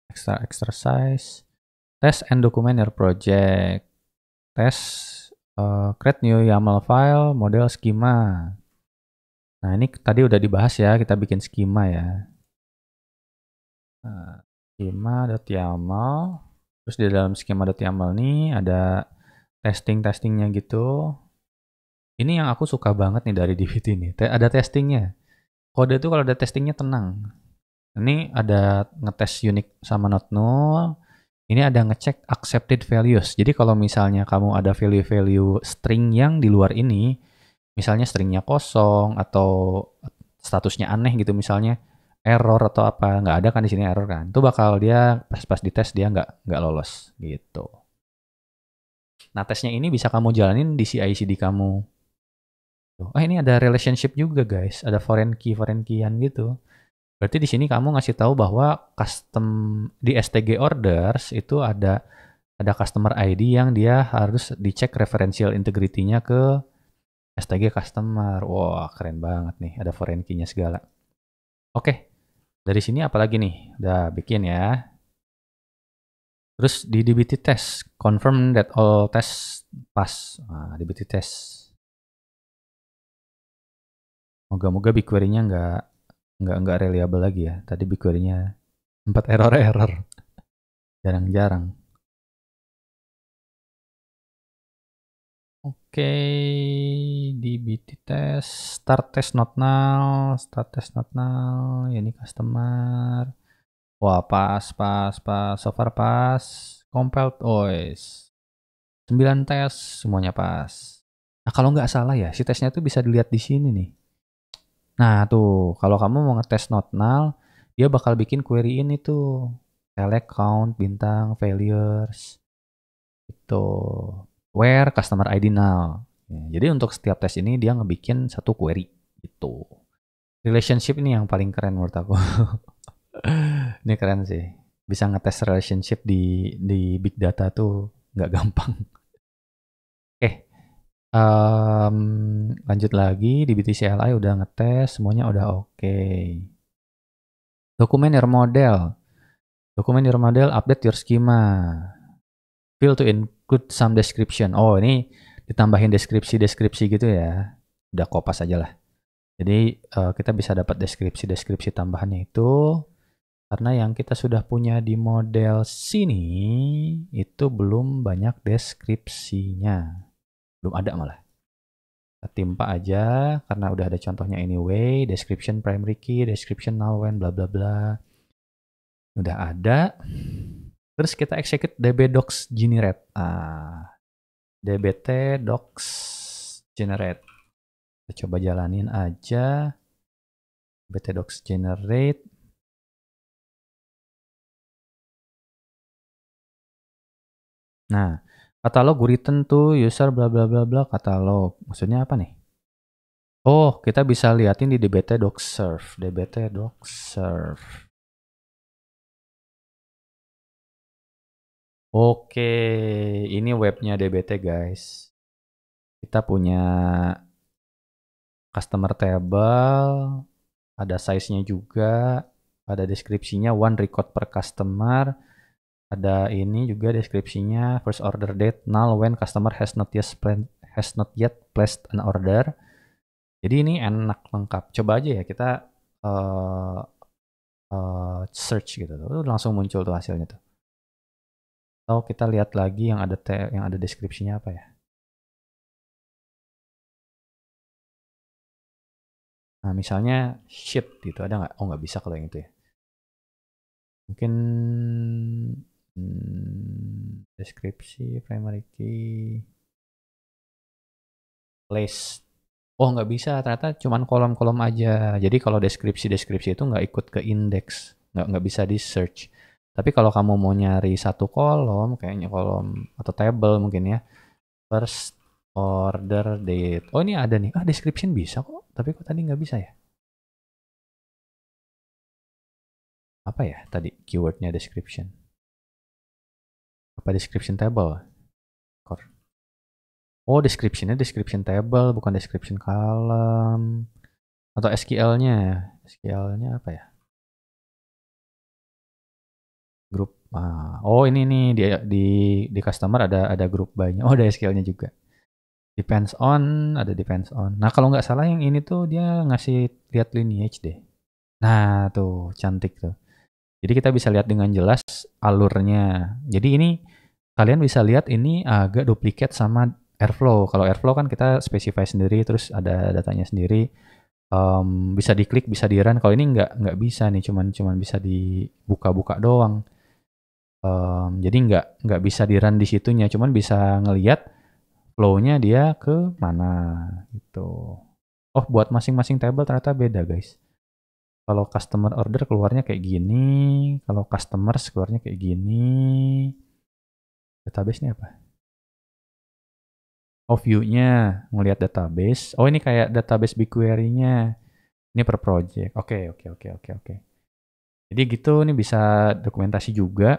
extra exercise. Test and document your project. Test, create new YAML file, model schema. Nah, ini tadi udah dibahas ya, kita bikin schema ya. Schema.yaml. Terus di dalam schema.yaml ini ada testingnya gitu. Ini yang aku suka banget nih dari DBT ini. Ada testingnya. Kode itu kalau ada testingnya tenang. Ini ada ngetes unique sama not null. Ini ada ngecek accepted values. Jadi kalau misalnya kamu ada value-value string yang di luar ini, misalnya stringnya kosong atau statusnya aneh gitu, misalnya error atau apa, nggak ada kan di sini error kan, itu bakal dia pas dites dia nggak lolos gitu. Nah, tesnya ini bisa kamu jalanin di CI/CD kamu. Ini ada relationship juga guys, ada foreign key-an gitu. Berarti di sini kamu ngasih tahu bahwa custom di STG orders itu ada customer ID yang dia harus dicek referential integrity-nya ke STG customer. Wah, keren banget nih, ada foreign key-nya segala. Oke. Dari sini apalagi nih? Udah bikin ya. Terus di dbt test, confirm that all tests pass. Nah, dbt test. Moga-moga BigQuery-nya nggak reliable lagi ya. Tadi BigQuery-nya sempat error. Jarang-jarang. Oke, dbt test, start test not null. Ini customer. Wah, pas. So far pas. Compiled OS. 9 tes, semuanya pas. Nah, kalau nggak salah ya, si tesnya tuh bisa dilihat di sini nih. Nah, tuh, kalau kamu mau ngetes not null, dia bakal bikin query ini tuh. Select count, bintang, failures. Itu. Where customer ID null. Ya, jadi untuk setiap tes ini dia ngebikin satu query. Itu. Relationship ini yang paling keren menurut aku. Ini keren sih. Bisa ngetes relationship di big data tuh nggak gampang. Oke, lanjut lagi di BTCLI udah ngetes, semuanya udah oke. Dokumen your model. Dokumen your model, update your schema. Fill to include some description. Oh, ini ditambahin deskripsi-deskripsi gitu ya. Udah kopas aja lah. Jadi kita bisa dapat deskripsi-deskripsi tambahannya itu karena yang kita sudah punya di model sini itu belum banyak deskripsinya. Belum ada malah. Kita timpa aja karena udah ada contohnya anyway, description primary key, description null when bla bla bla. Udah ada. Terus kita execute db-docs generate. dbt docs generate. Kita coba jalanin aja. dbt docs generate. Nah, katalog written to user bla bla bla bla katalog. Maksudnya apa nih? Oh, kita bisa liatin di dbt docs serve. dbt docs serve. Oke, ini webnya dbt guys. Kita punya customer table, ada size-nya juga, ada deskripsinya one record per customer, ada ini juga deskripsinya first order date null when customer has not yet placed an order. Jadi ini enak lengkap. Coba aja ya kita search gitu tuh, langsung muncul tuh hasilnya tuh. Atau kita lihat lagi yang ada deskripsinya apa ya. Nah, misalnya sheet gitu, ada nggak? Oh, nggak bisa kalau yang itu ya. Mungkin deskripsi, primary key, place. Oh, nggak bisa, ternyata cuman kolom-kolom aja. Jadi kalau deskripsi-deskripsi itu nggak ikut ke index, nggak bisa di search. Tapi kalau kamu mau nyari satu kolom, kayaknya kolom atau table mungkin ya, first order date. Oh, ini ada nih. Description bisa kok, tapi kok tadi nggak bisa ya? Apa ya tadi keywordnya description? Apa description table? Core. Oh, description table, bukan description column. Atau SQL-nya. SQL-nya apa ya? Grup. Oh, ini nih di customer ada grup by-nya. Oh, ada SQL-nya juga. Depends on, ada depends on. Nah, kalau nggak salah yang ini tuh dia ngasih lihat lineage deh. Nah, tuh cantik tuh. Jadi kita bisa lihat dengan jelas alurnya. Jadi ini kalian bisa lihat ini agak duplikat sama Airflow. Kalau Airflow kan kita specify sendiri, terus ada datanya sendiri. Bisa diklik, bisa di run. Kalau ini nggak bisa nih, cuman bisa dibuka-buka doang. Jadi nggak bisa di run di situnya, cuman bisa ngelihat flow-nya dia ke mana gitu. Oh, buat masing-masing table ternyata beda guys. Kalau customer order keluarnya kayak gini, kalau customers keluarnya kayak gini. Database ini apa? Oh, view-nya ngelihat database. Oh, ini kayak database BigQuery-nya. Ini per project. Oke. Jadi gitu, ini bisa dokumentasi juga.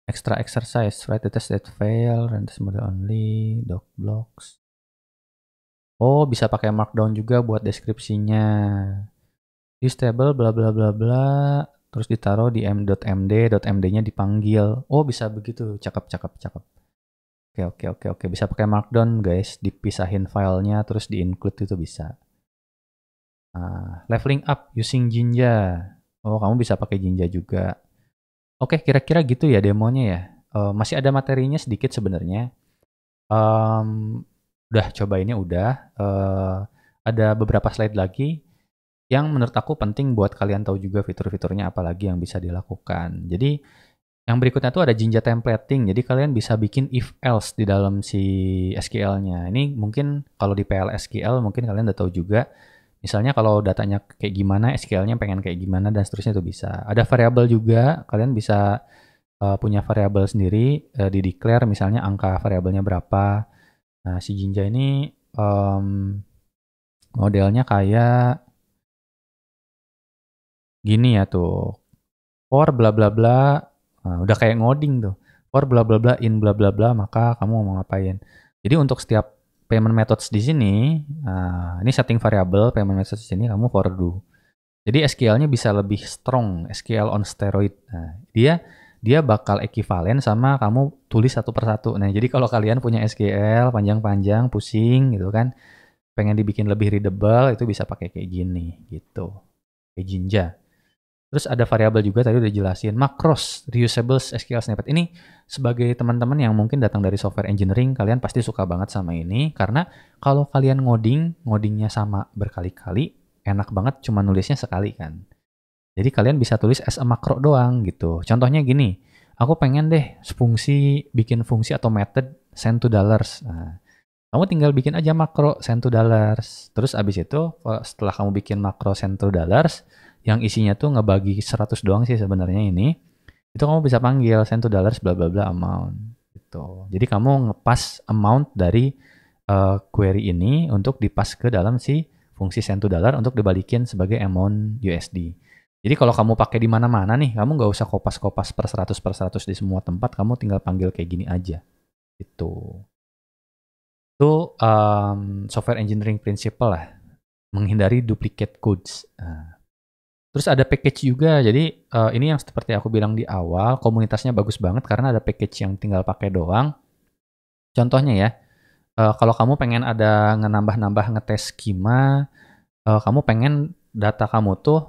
Extra exercise, write the test that fail, run test model only, doc blocks. Oh, bisa pakai markdown juga buat deskripsinya. Use table bla bla bla bla, terus ditaruh di m.md.md-nya dipanggil. Oh, bisa begitu. Cakep. Oke. Bisa pakai markdown guys, dipisahin filenya terus di-include itu bisa. Leveling up using Jinja. Oh, kamu bisa pakai Jinja juga. Oke, kira-kira gitu ya demonya ya. Masih ada materinya sedikit sebenarnya. Udah cobainnya udah. Ada beberapa slide lagi yang menurut aku penting buat kalian tahu juga fitur-fiturnya apalagi yang bisa dilakukan. Jadi yang berikutnya tuh ada Jinja templating. Jadi kalian bisa bikin if else di dalam si SQL-nya. Ini mungkin kalau di PLSQL mungkin kalian udah tahu juga. Misalnya kalau datanya kayak gimana, SQL-nya pengen kayak gimana dan seterusnya itu bisa. Ada variabel juga, kalian bisa punya variabel sendiri, di declare misalnya angka variabelnya berapa. Nah, si Jinja ini Modelnya kayak gini ya tuh. For bla bla bla, udah kayak ngoding tuh. For bla bla bla in bla bla bla, maka kamu mau ngapain. Jadi untuk setiap payment methods di sini, ini setting variable payment methods di sini kamu for do. Jadi SQL-nya bisa lebih strong, SQL on steroid. Nah, dia bakal ekivalen sama kamu tulis satu persatu. Nah, jadi kalau kalian punya SQL panjang-panjang, pusing gitu kan, pengen dibikin lebih readable, itu bisa pakai kayak gini gitu. Kayak Jinja. Terus ada variabel juga tadi udah jelasin, macros, reusable SQL snippet. Ini sebagai teman-teman yang mungkin datang dari software engineering, kalian pasti suka banget sama ini karena kalau kalian ngodingnya sama berkali-kali, enak banget cuma nulisnya sekali kan. Jadi kalian bisa tulis as a macro doang gitu. Contohnya gini, aku pengen deh bikin fungsi atau method send to dollars. Nah, kamu tinggal bikin aja makro send to dollars. Terus abis itu setelah kamu bikin makro send to dollars, yang isinya tuh ngebagi 100 doang sih sebenarnya ini, itu kamu bisa panggil send to dollars bla bla bla amount gitu. Jadi kamu ngepas amount dari query ini untuk dipas ke dalam si fungsi send to dollar untuk dibalikin sebagai amount USD. Jadi kalau kamu pakai di mana-mana nih, kamu nggak usah kopas-kopas per 100 di semua tempat, kamu tinggal panggil kayak gini aja. Gitu. Itu software engineering principle lah, menghindari duplicate codes. Terus ada package juga, jadi ini yang seperti aku bilang di awal, komunitasnya bagus banget karena ada package yang tinggal pakai doang. Contohnya ya, kalau kamu pengen ada nambah-nambah ngetes schema, kamu pengen data kamu tuh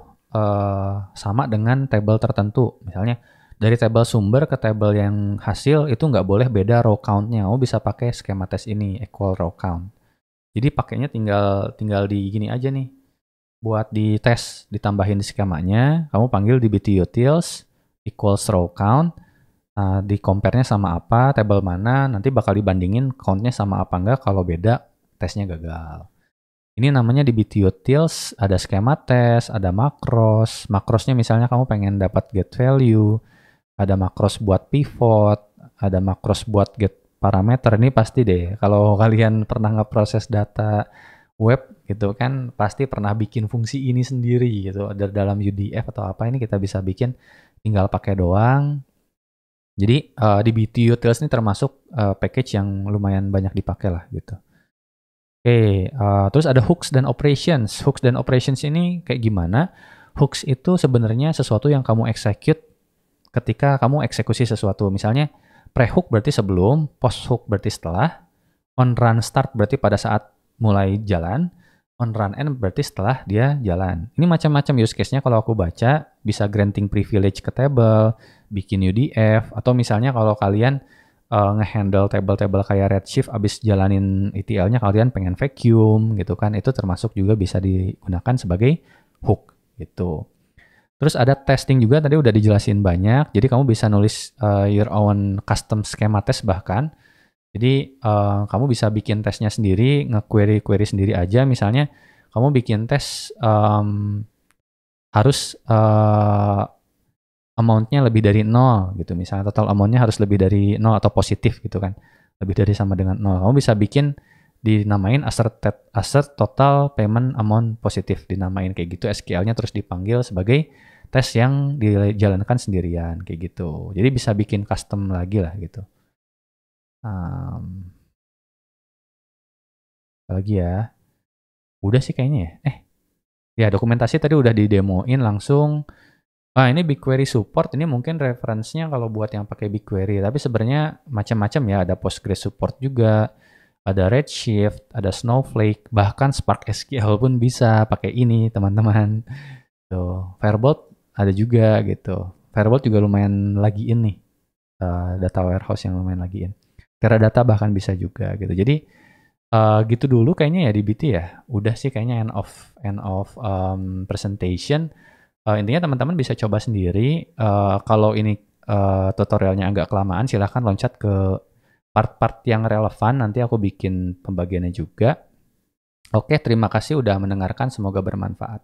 sama dengan table tertentu. Misalnya dari table sumber ke table yang hasil itu nggak boleh beda row count-nya. Kamu bisa pakai skema tes ini, equal row count. Jadi pakainya tinggal di gini aja nih. Buat di tes, ditambahin skemanya, kamu panggil dbtutils equals row count, di compare-nya sama apa, table mana, nanti bakal dibandingin count-nya sama apa enggak, kalau beda tesnya gagal. Ini namanya dbtutils, ada skema tes, ada makros. Makrosnya misalnya kamu pengen dapat get value, ada makros buat pivot, ada makros buat get parameter. Ini pasti deh, kalau kalian pernah ngeproses data web gitu kan, pasti pernah bikin fungsi ini sendiri gitu. Dari dalam UDF atau apa ini kita bisa bikin, tinggal pakai doang. Jadi dbtutils ini termasuk package yang lumayan banyak dipakai lah gitu. Oke, terus ada hooks dan operations. Hooks dan operations ini kayak gimana? Hooks itu sebenarnya sesuatu yang kamu execute ketika kamu eksekusi sesuatu. Misalnya pre-hook berarti sebelum, post-hook berarti setelah, on-run start berarti pada saat mulai jalan, on-run end berarti setelah dia jalan. Ini macam-macam use case-nya kalau aku baca, bisa granting privilege ke table, bikin UDF, atau misalnya kalau kalian ngehandle table-table kayak Redshift abis jalanin ETL-nya kalian pengen vacuum gitu kan, itu termasuk juga bisa digunakan sebagai hook gitu. Terus ada testing juga, tadi udah dijelasin banyak, jadi kamu bisa nulis your own custom schema test bahkan. Jadi kamu bisa bikin tesnya sendiri, nge-query sendiri aja, misalnya kamu bikin tes harus amount-nya lebih dari 0 gitu. Misalnya total amount-nya harus lebih dari 0 atau positif gitu kan. Lebih dari sama dengan 0. Kamu bisa bikin dinamain assert total payment amount positif. Dinamain kayak gitu SQL-nya terus dipanggil sebagai tes yang dijalankan sendirian kayak gitu. Jadi bisa bikin custom lagi lah gitu. Lagi ya. Udah sih kayaknya ya. Ya dokumentasi tadi udah didemoin langsung. Ini BigQuery support, ini mungkin referensinya kalau buat yang pakai BigQuery, tapi sebenarnya macam-macam ya, ada Postgres support juga, ada Redshift, ada Snowflake, bahkan Spark SQL pun bisa pakai ini teman-teman. Tuh, Firebolt ada juga gitu. Firebolt juga lumayan lagi ini, data warehouse yang lumayan lagi in. Teradata bahkan bisa juga gitu. Jadi gitu dulu kayaknya ya di BT ya. Udah sih kayaknya end of presentation. Intinya teman-teman bisa coba sendiri. Kalau ini tutorialnya agak kelamaan, silahkan loncat ke part-part yang relevan. Nanti aku bikin pembagiannya juga. Oke, terima kasih udah mendengarkan. Semoga bermanfaat.